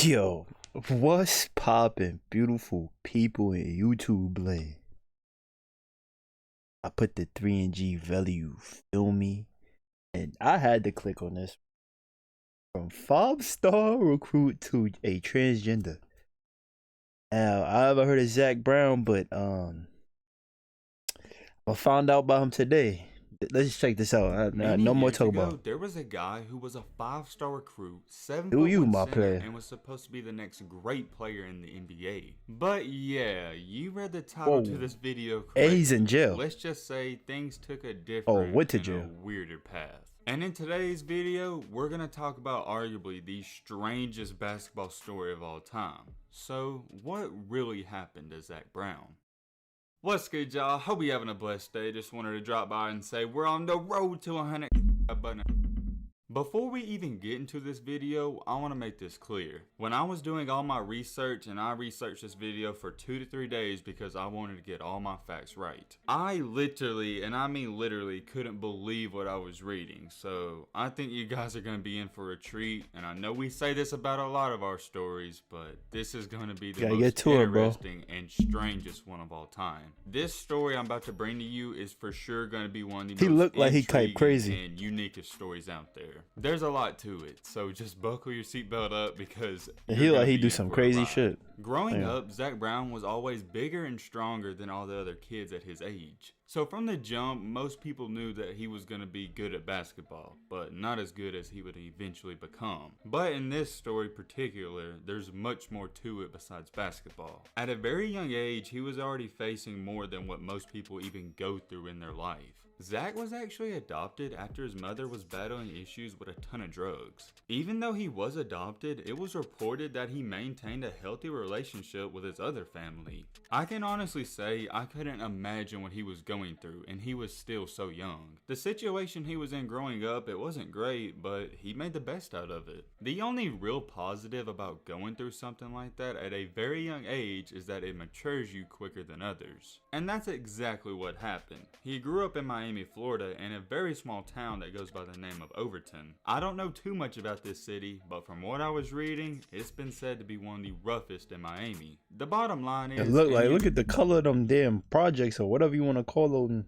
Yo, what's poppin', beautiful people in YouTube land? I put the 3G value, feel me? And I had to click on this. From 5-star recruit to a transgender. Now, I haven't heard of Zach Brown, but I found out about him today. Let's check this out. No more talk about him. There was a guy who was a 5-star recruit, 7 Who foot you, one my center, player? and was supposed to be the next great player in the NBA. But yeah, you read the title to this video correctly. And he's in jail. Let's just say things took a different went to and jail. a weirder path. And in today's video, we're going to talk about arguably the strangest basketball story of all time. So, what really happened to Zach Brown? What's good, y'all? Hope you're having a blessed day. Just wanted to drop by and say we're on the road to 100 button. Before we even get into this video, I want to make this clear. When I was doing all my research, and I researched this video for 2 to 3 days because I wanted to get all my facts right, I literally, and I mean literally, couldn't believe what I was reading. So I think you guys are going to be in for a treat. And I know we say this about a lot of our stories, but this is going to be the most interesting and strangest one of all time. This story I'm about to bring to you is for sure going to be one of the most looked like he typed crazy and uniquest stories out there. There's a lot to it, so just buckle your seatbelt up because he do some crazy shit. Growing up, Zach Brown was always bigger and stronger than all the other kids at his age. So from the jump, most people knew that he was going to be good at basketball, but not as good as he would eventually become. But in this story particular, there's much more to it besides basketball. At a very young age, he was already facing more than what most people even go through in their life. Zach was actually adopted after his mother was battling issues with a ton of drugs. Even though he was adopted, it was reported that he maintained a healthy relationship with his other family. I can honestly say I couldn't imagine what he was going through, and he was still so young. The situation he was in growing up, it wasn't great, but he made the best out of it. The only real positive about going through something like that at a very young age is that it matures you quicker than others. And that's exactly what happened. He grew up in Miami, Florida, in a very small town that goes by the name of Overton. I don't know too much about this city, but from what I was reading, it's been said to be one of the roughest in Miami. The bottom line is, look at the color of them damn projects or whatever you want to call them.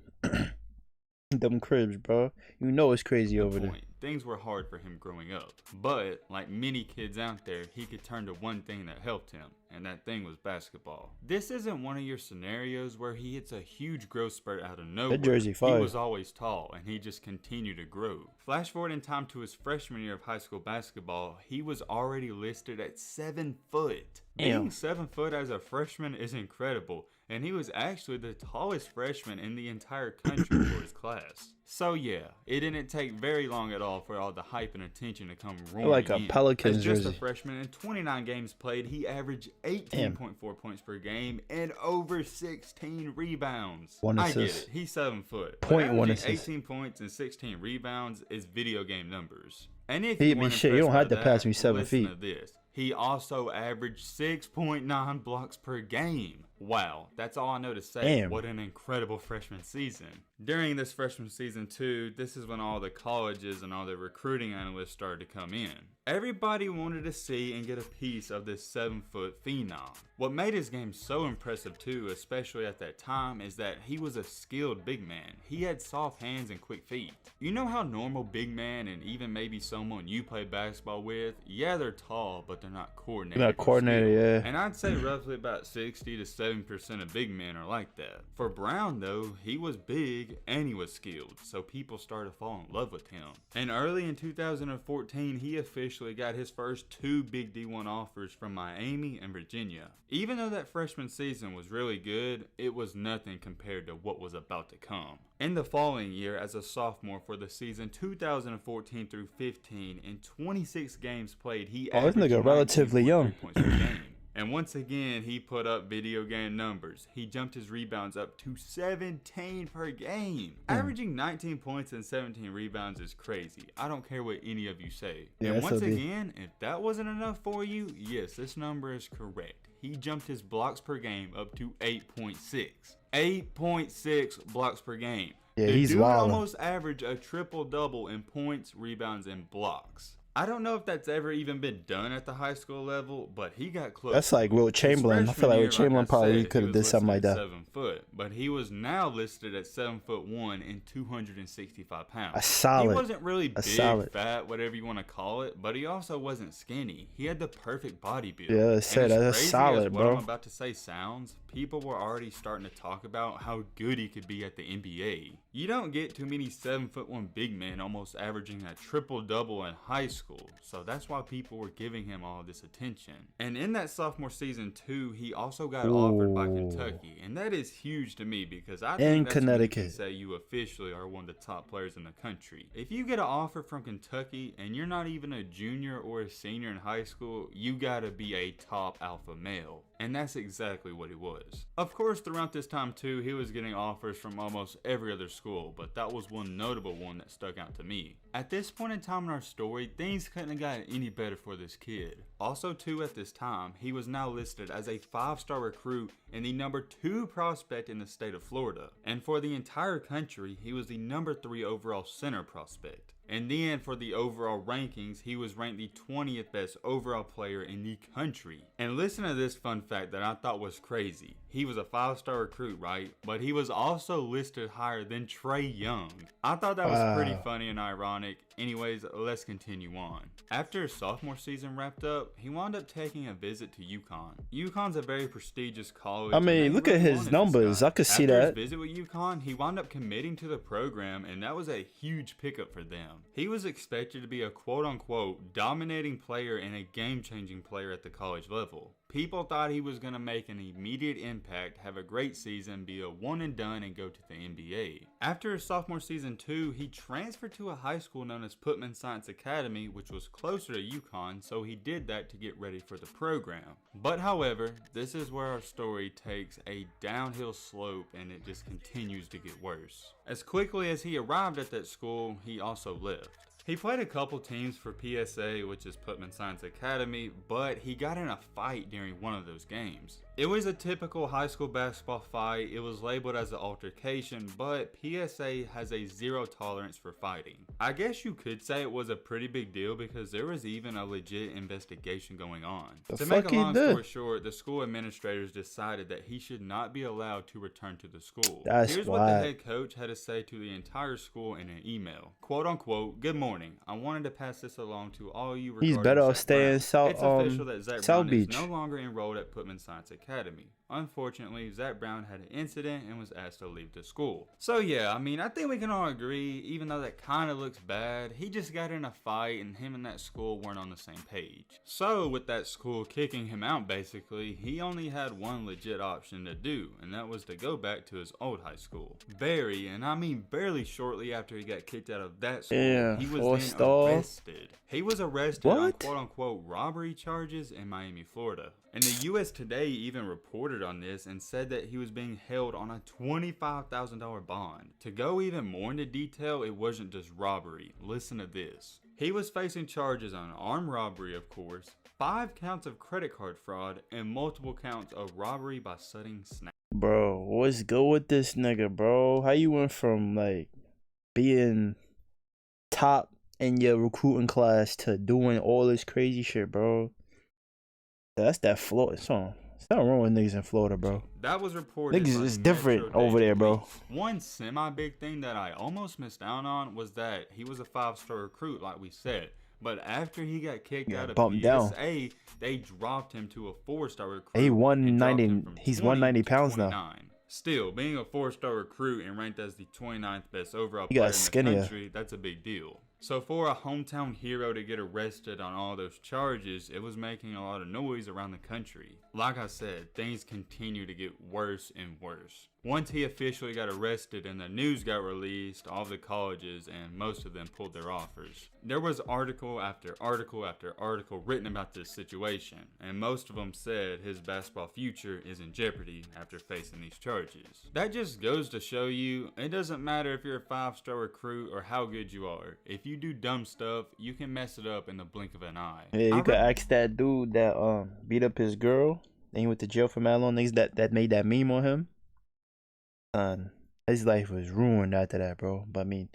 Them cribs, bro. You know it's crazy over there. Things were hard for him growing up, but like many kids out there, he could turn to one thing that helped him, and that thing was basketball. This isn't one of your scenarios where he hits a huge growth spurt out of nowhere. That jersey fire. He was always tall, and he just continued to grow. Flash forward in time to his freshman year of high school basketball, he was already listed at 7 foot. Being 7 foot as a freshman is incredible, and he was actually the tallest freshman in the entire country for his class. So yeah, it didn't take very long at all for all the hype and attention to come roaring like a in. Pelicans As just jersey. a freshman, in 29 games played, he averaged 18.4 points per game and over 16 rebounds. I get it, he's 7 foot. Point one assist. 18 points and 16 rebounds is video game numbers. And if you don't have to pass me 7 feet. Listen to this. He also averaged 6.9 blocks per game. Wow, that's all I know to say. Damn. What an incredible freshman season. During this freshman season too, this is when all the colleges and all the recruiting analysts started to come in. Everybody wanted to see and get a piece of this 7-foot phenom. What made his game so impressive too, especially at that time, is that he was a skilled big man. He had soft hands and quick feet. You know how normal big man and even maybe someone you play basketball with, yeah, they're tall, but they're not coordinated. Not coordinated, yeah. And I'd say roughly about 60 to 70% of big men are like that. For Brown though, he was big and he was skilled, so people started to fall in love with him. And early in 2014, he officially got his first 2 big D1 offers from Miami and Virginia. Even though that freshman season was really good, it was nothing compared to what was about to come. In the following year, as a sophomore for the season 2014 through 15, in 26 games played, he averaged this nigga relatively young. points per game. And once again, he put up video game numbers. He jumped his rebounds up to 17 per game. Averaging 19 points and 17 rebounds is crazy. I don't care what any of you say. And once again, if that wasn't enough for you, yes, this number is correct. He jumped his blocks per game up to 8.6. 8.6 blocks per game. Yeah, the he's dude wild. Almost averaged a triple-double in points, rebounds, and blocks. I don't know if that's ever even been done at the high school level, but he got close That's to like it. Will His Chamberlain. I feel freshman like Will year, like I Chamberlain probably said, he could have was did something listed like at that. 7 foot, but he was now listed at 7'1" and 265 A pounds. He solid, wasn't really a big, solid. fat, whatever you want to call it, but he also wasn't skinny. He had the perfect body build. Yeah, And said as that's crazy as solid, what I'm bro. about to say sounds, people were already starting to talk about how good he could be at the NBA. You don't get too many 7'1" big men almost averaging a triple-double in high school, so that's why people were giving him all this attention. And in that sophomore season too, he also got offered by Ooh. Kentucky, and that is huge to me because I In think that's when you can Connecticut. say you officially are one of the top players in the country. If you get an offer from Kentucky and you're not even a junior or a senior in high school, you gotta be a top alpha male. And that's exactly what he was. Of course, throughout this time too, he was getting offers from almost every other school, but that was one notable one that stuck out to me. At this point in time in our story, things couldn't have gotten any better for this kid. Also too, at this time, he was now listed as a 5-star recruit and the number 2 prospect in the state of Florida. And for the entire country, he was the number 3 overall center prospect. And then for the overall rankings, he was ranked the 20th best overall player in the country. And listen to this fun fact that I thought was crazy. He was a 5-star recruit, right? But he was also listed higher than Trae Young. I thought that was pretty funny and ironic. Anyways, let's continue on. After his sophomore season wrapped up, he wound up taking a visit to UConn. UConn's a very prestigious college. I mean, look at his numbers. I could see that. After his visit with UConn, he wound up committing to the program, and that was a huge pickup for them. He was expected to be a quote-unquote dominating player and a game-changing player at the college level. People thought he was going to make an immediate impact, have a great season, be a one and done, and go to the NBA. After his sophomore season too, he transferred to a high school known as Putman Science Academy, which was closer to UConn, so he did that to get ready for the program. But however, this is where our story takes a downhill slope and it just continues to get worse. As quickly as he arrived at that school, he also left. He played a couple teams for PSA, which is Putman Science Academy, but he got in a fight during one of those games. It was a typical high school basketball fight. It was labeled as an altercation, but PSA has a zero tolerance for fighting. I guess you could say it was a pretty big deal because there was even a legit investigation going on. To make a long story short, the school administrators decided that he should not be allowed to return to the school. Here's what the head coach had to say to the entire school in an email. Quote unquote, "Good morning. I wanted to pass this along to all you regarding He's better off Zach Brown. staying South, It's official that Zach South Brown Beach. is no longer enrolled at Putman Science Academy. Unfortunately, Zach Brown had an incident and was asked to leave the school." So yeah, I mean, I think we can all agree, even though that kind of looks bad, he just got in a fight and him and that school weren't on the same page. So with that school kicking him out basically, he only had one legit option to do, and that was to go back to his old high school. Very, and I mean barely shortly after he got kicked out of that school, he was then arrested. He was arrested on quote-unquote robbery charges in Miami, Florida. And the US Today even reported on this and said that he was being held on a $25,000 bond. To go even more into detail, it wasn't just robbery. Listen to this. He was facing charges on armed robbery, of course, 5 counts of credit card fraud, and multiple counts of robbery by setting snaps. Bro, what's good with this nigga, bro? How you went from like being top in your recruiting class to doing all this crazy shit, bro? That's that Florida song. There's nothing wrong with niggas in Florida, bro. That was reported. Niggas is different over there, bro. One semi-big thing that I almost missed out on was that he was a 5-star recruit, like we said. But after he got kicked out of PSA, they dropped him to a 4-star recruit. He 190. He's 190 pounds now. Still, being a 4-star recruit and ranked as the 29th best overall player in the country, that's a big deal. So for a hometown hero to get arrested on all those charges, it was making a lot of noise around the country. Like I said, things continue to get worse and worse. Once he officially got arrested and the news got released, all the colleges and most of them pulled their offers. There was article after article after article written about this situation, and most of them said his basketball future is in jeopardy after facing these charges. That just goes to show you, it doesn't matter if you're a 5-star recruit or how good you are. If you do dumb stuff, you can mess it up in the blink of an eye. Yeah, you could ask that dude that beat up his girl, and he went to jail for mad long. Niggas that made that meme on him. His life was ruined after that, bro. But I mean,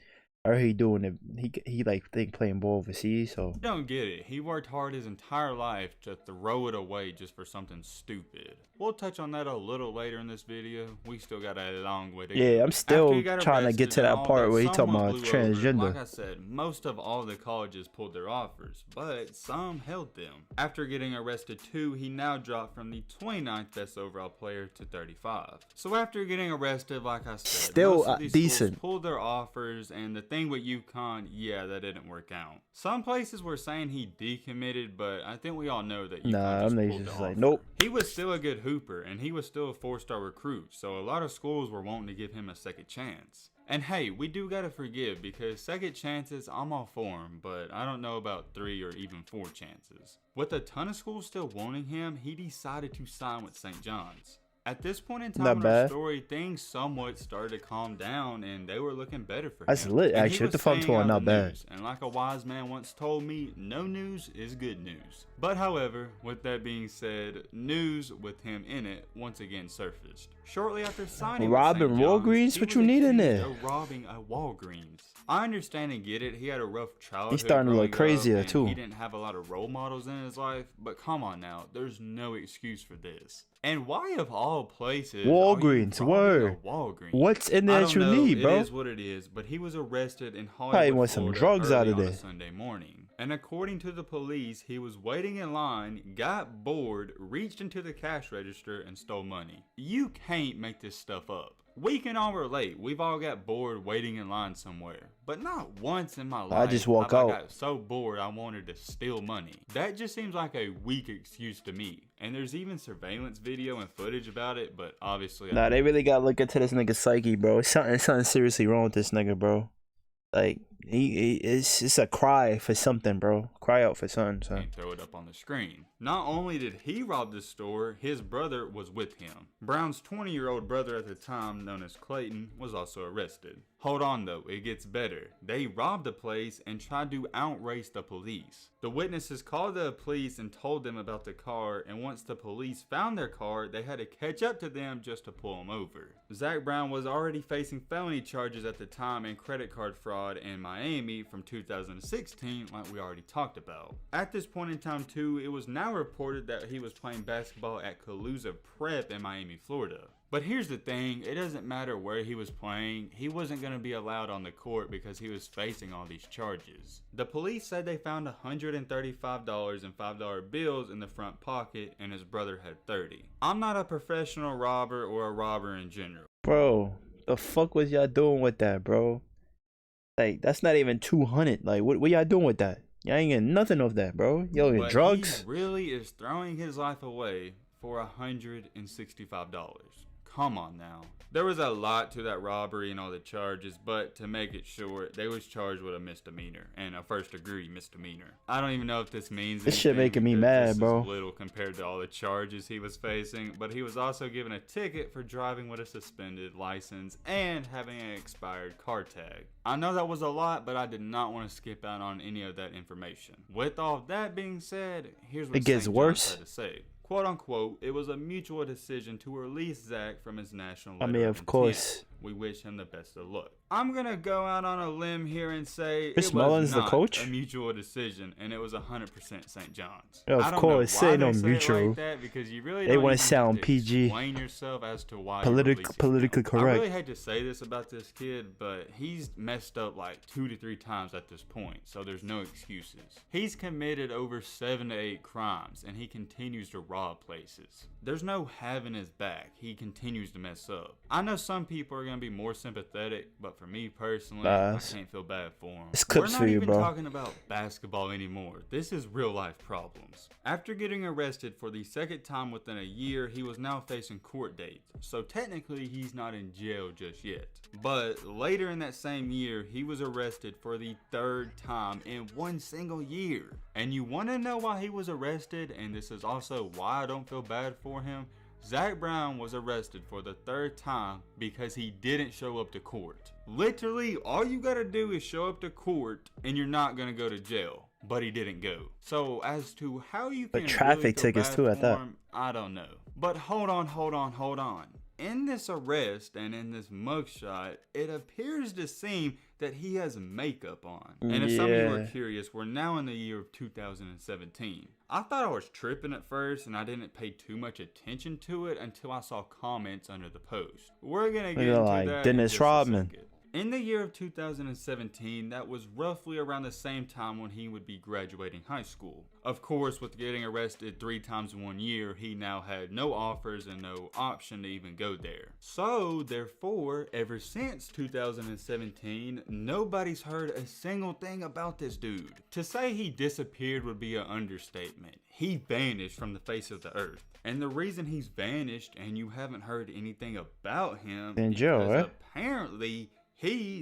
Or he doing it. He like think playing ball overseas. So I don't get it. He worked hard his entire life to throw it away just for something stupid. We'll touch on that a little later in this video. We still got a long way to go. yeah, I'm After still he got trying to get arrested to and that all part that where he talking somewhat about blew over, transgender. like I said, most of all the colleges pulled their offers, but some held them. After getting arrested too, he now dropped from the 29th best overall player to 35. So after getting arrested, like I said, Still most of these decent. schools pulled their offers, and the thing with UConn, yeah, that didn't work out. Some places were saying he decommitted, but I think we all know that UConn Nah, just I'm pulled the just offer. like, nope. He was still a good hooper, and he was still a 4-star recruit, so a lot of schools were wanting to give him a second chance. And hey, we do gotta forgive, because second chances, I'm all for him, but I don't know about 3 or even 4 chances. With a ton of schools still wanting him, he decided to sign with St. John's. At this point in time Not in our bad. story, things somewhat started to calm down, and they were looking better for him. That's lit, And he actually. What was the fuck, staying Tor? out of Not the bad. news. And like a wise man once told me, no news is good news. But however, with that being said, news with him in it once again surfaced. Shortly after signing Robbing with St. John's, Walgreens? he What was you need in accused there? of robbing a Walgreens. I understand and get it. He had a rough childhood. He's starting to look growing up, crazier and too. He didn't have a lot of role models in his life, but come on now, there's no excuse for this. And why of all places Walgreens, are you robbing word. a Walgreens? What's in there I that don't you know. need, bro? It is what it is, but he was arrested in Probably Hollywood, want some Florida, drugs out early of on there. a Sunday morning. And according to the police, he was waiting in line, got bored, reached into the cash register, and stole money. You can't make this stuff up. We can all relate. We've all got bored waiting in line somewhere. But not once in my life just walk have out. I got so bored I wanted to steal money. That just seems like a weak excuse to me. And there's even surveillance video and footage about it, but obviously Nah, they really gotta look into this nigga's psyche, bro. Something seriously wrong with this nigga, bro. Like it's a cry for something, bro. Cry out for something, son. Can't throw it up on the screen. Not only did he rob the store, his brother was with him. Brown's 20-year-old brother at the time, known as Clayton, was also arrested. Hold on though, it gets better. They robbed the place and tried to outrace the police. The witnesses called the police and told them about the car, and once the police found their car, they had to catch up to them just to pull them over. Zach Brown was already facing felony charges at the time and credit card fraud in Miami from 2016, like we already talked about. At this point in time too, it was now reported that he was playing basketball at Calusa Prep in Miami, Florida. But here's the thing, it doesn't matter where he was playing, he wasn't going to be allowed on the court because he was facing all these charges. The police said they found $135 and $5 bills in the front pocket, and his brother had 30. I'm not a professional robber or a robber in general. Bro, the fuck was y'all doing with that, bro? Like, that's not even 200. Like, what y'all doing with that? Y'all ain't getting nothing off that, bro. Y'all get But drugs. he really is throwing his life away for $165. Come on now. There was a lot to that robbery and all the charges, but to make it short, they was charged with a misdemeanor and a first-degree misdemeanor. I don't even know if this means This shit anything making me because mad, this is bro. little compared to all the charges he was facing, but he was also given a ticket for driving with a suspended license and having an expired car tag. I know that was a lot, but I did not want to skip out on any of that information. With all that being said, here's what It gets St. John's worse. had to say. Quote unquote, it was a mutual decision to release Zach from his national letter I mean, of intent. course. We wish him the best of luck. I'm gonna go out on a limb here and say Chris it Mullin's was the not coach? a mutual decision, and it was 100% St. John's. Yeah, of I don't course, know why say no they mutual. It like that because you really They don't wanna even have sound to PG. Explain yourself as to why Politically I correct. really hate to say this about this kid, but he's messed up like 2 to 3 times at this point, so there's no excuses. He's committed over 7 to 8 crimes, and he continues to rob places. There's no having his back. He continues to mess up. I know some people are gonna be more sympathetic, but for me personally, I can't feel bad for him. It's clips We're for not you, even bro. talking about basketball anymore. This is real life problems. After getting arrested for the second time within a year, he was now facing court dates. So technically, he's not in jail just yet. But later in that same year, he was arrested for the 3rd time in 1 single year. And you want to know why he was arrested? And this is also why I don't feel bad for him. Zach Brown was arrested for the 3rd time because he didn't show up to court. Literally, all you gotta do is show up to court and you're not gonna go to jail. But he didn't go. So as to how you can But traffic really feel tickets bad too, I for thought. him, I don't know. But hold on. in this arrest and in this mugshot, it appears to seem that he has makeup on. And if some of you are curious, we're now in the year of 2017. I thought I was tripping at first and I didn't pay too much attention to it until I saw comments under the post. We're gonna get into like that Dennis in just Rodman. a second. In the year of 2017, that was roughly around the same time when he would be graduating high school. Of course, with getting arrested 3 times in 1 year, he now had no offers and no option to even go there. So, therefore, ever since 2017, nobody's heard a single thing about this dude. To say he disappeared would be an understatement. He vanished from the face of the earth. And the reason he's vanished and you haven't heard anything about him is because apparently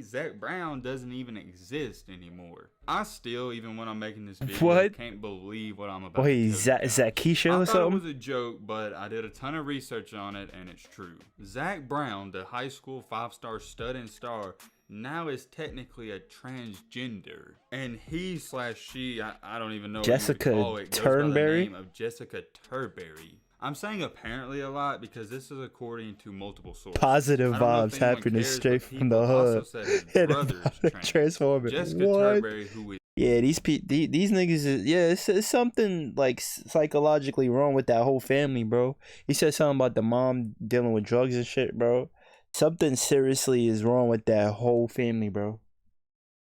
Zach Brown, doesn't even exist anymore. I still, even when I'm making this video, can't believe what I'm about to tell you. Keisha or something? I thought it was a joke, but I did a ton of research on it, and it's true. Zach Brown, the high school 5-star stud and star, now is technically a transgender. And he/she, I don't even know Jessica what you call it, goes by the name of Jessica Turberry. I'm saying apparently a lot because this is according to multiple sources. Positive vibes happening straight from the hood. Transforming. Jessica Turberry, who is these niggas is, it's something like psychologically wrong with that whole family, bro. He said something about the mom dealing with drugs and shit, bro. Something seriously is wrong with that whole family, bro.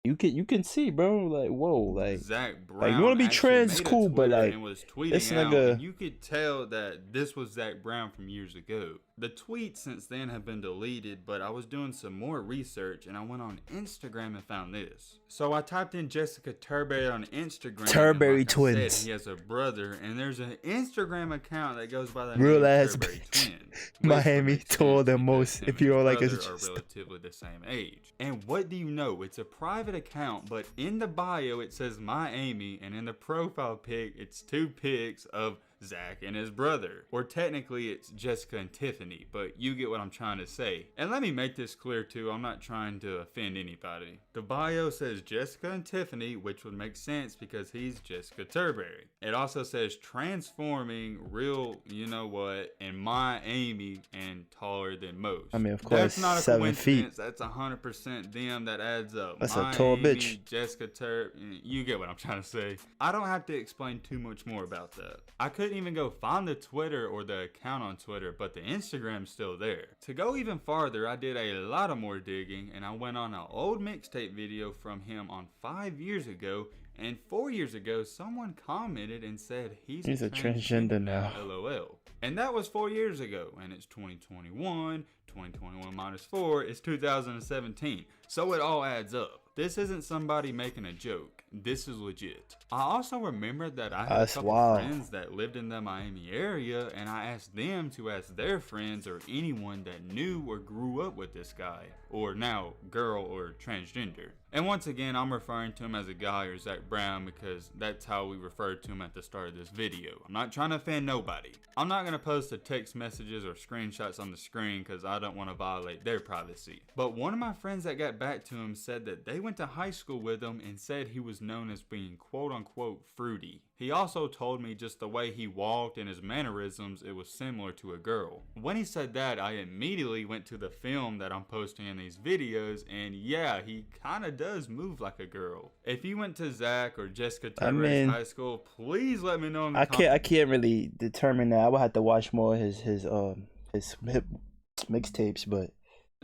You can see, bro, like, whoa, like Zach Brown, like you want to be trans, cool, but like and was tweeting out, and you could tell that this was Zach Brown from years ago. The tweets since then have been deleted, but I was doing some more research and I went on Instagram and found this. So I typed in Jessica Turberry on Instagram. Turberry like twins. I said, he has a brother, and there's an Instagram account that goes by the real name ass Turberry bitch. Twins. Miami taller than most. If you're like are relatively the same age. And what do you know? It's a private account, but in the bio it says Miami, and in the profile pic it's 2 pics of Zach and his brother. Or technically it's Jessica and Tiffany, but you get what I'm trying to say. And let me make this clear too, I'm not trying to offend anybody. The bio says Jessica and Tiffany, which would make sense because he's Jessica Turberry. It also says transforming real, you know what, and Miami and taller than most. I mean, of course, that's not a 7 coincidence. feet. That's 100% them. That adds up. That's Miami, a tall bitch. Jessica you get what I'm trying to say. I don't have to explain too much more about that. I couldn't even go find the Twitter or the account on Twitter, but the Instagram's still there. To go even farther, I did a lot of more digging, and I went on an old mixtape video from him on 5 years ago, and 4 years ago, someone commented and said he's a transgender now. LOL. And that was 4 years ago, and it's 2021. 2021 minus 4 is 2017. So it all adds up. This isn't somebody making a joke. This is legit. I also remembered that I had a couple friends that lived in the Miami area, and I asked them to ask their friends or anyone that knew or grew up with this guy, or now girl or transgender. And once again, I'm referring to him as a guy or Zach Brown because that's how we referred to him at the start of this video. I'm not trying to offend nobody. I'm not going to post the text messages or screenshots on the screen because I don't want to violate their privacy. But one of my friends that got back to him said that they went to high school with him and said he was known as being quote unquote fruity. He also told me just the way he walked and his mannerisms, it was similar to a girl. When he said that, I immediately went to the film that I'm posting in these videos, and yeah, he kinda does move like a girl. If you went to Zach or Jessica Turberry's high school, please let me know in the comments. I can't really determine that. I would have to watch more of his mixtapes, but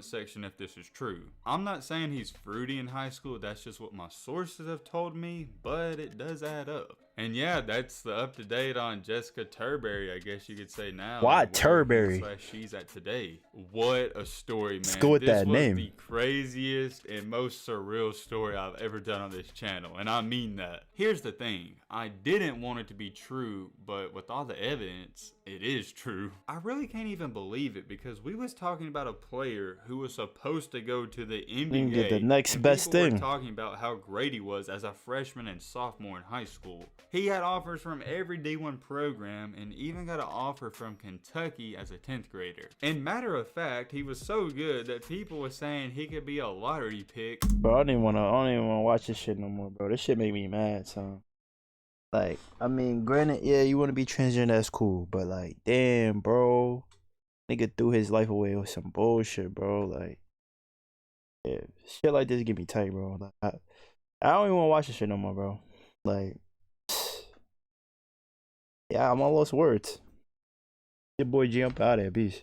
section if this is true. I'm not saying he's fruity in high school, that's just what my sources have told me, but it does add up. And yeah, that's the up-to-date on Jessica Turberry, I guess you could say now. Why Turberry? She's at today. What a story, man. Let's go with that name. This was the craziest and most surreal story I've ever done on this channel, and I mean that. Here's the thing. I didn't want it to be true, but with all the evidence, it is true. I really can't even believe it because we was talking about a player who was supposed to go to the NBA. The next best thing. We were talking about how great he was as a freshman and sophomore in high school. He had offers from every D1 program and even got an offer from Kentucky as a 10th grader. And matter of fact, he was so good that people were saying he could be a lottery pick. Bro, I don't even wanna watch this shit no more, bro. This shit make me mad, son. Like, I mean, granted, yeah, you wanna be transgender, that's cool, but like, damn, bro. Nigga threw his life away with some bullshit, bro. Like, yeah, shit like this get me tight, bro. Like, I don't even want to watch this shit no more, bro. Like, yeah, I'm all lost words. Your boy G, up out there, peace.